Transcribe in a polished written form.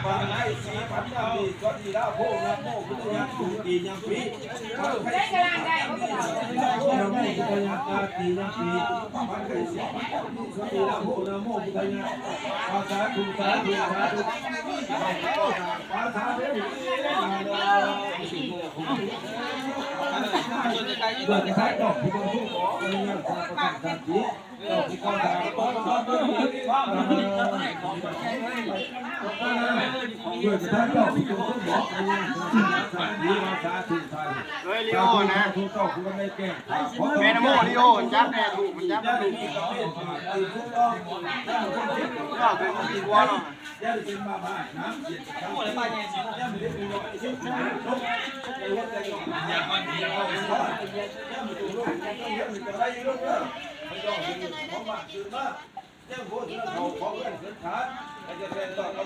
ปาไล่สีพันดาวดีก็ดีแล้วโพนะโมพุทธยักษ์ถูกดียังปีได้กำลังได้โมพุทธยักษ์ดียังปีพันไก่สีก็ดีแล้วโพนะโมพุทธยักษ์ภาษาถูกสาถูกสาถูกภาษาเรื่องเกิดใช้ดอกที่ต้องสู้ขอเรื่องการประกันจีดอกที่ต้องการป้อนป้อนด้วยด้วยจะได้ดอกที่ต้องบอกเรื่องการดีภาษาถูกไทยเลยลิโอนะถูกต้องคุณไม่แก้แม่นโมลิโอจับแม่ถูกมันจับมันถูกถูกต้องก็เป็นมีวัวเนาะย่าเป็นมาบ้านนะทั้งหมดเลยบ้านเนี่ยย่าไม่ได้เป็นชิ้นชิ้นลบอย่ามันเดียวย่าไม่ถูกลบย่าไม่จะได้ลบเลยไม่ต้องของบ้านคือมากย่าพูดถึงเขาของเงินเงินขาไอ้จะเป็นต่อเขา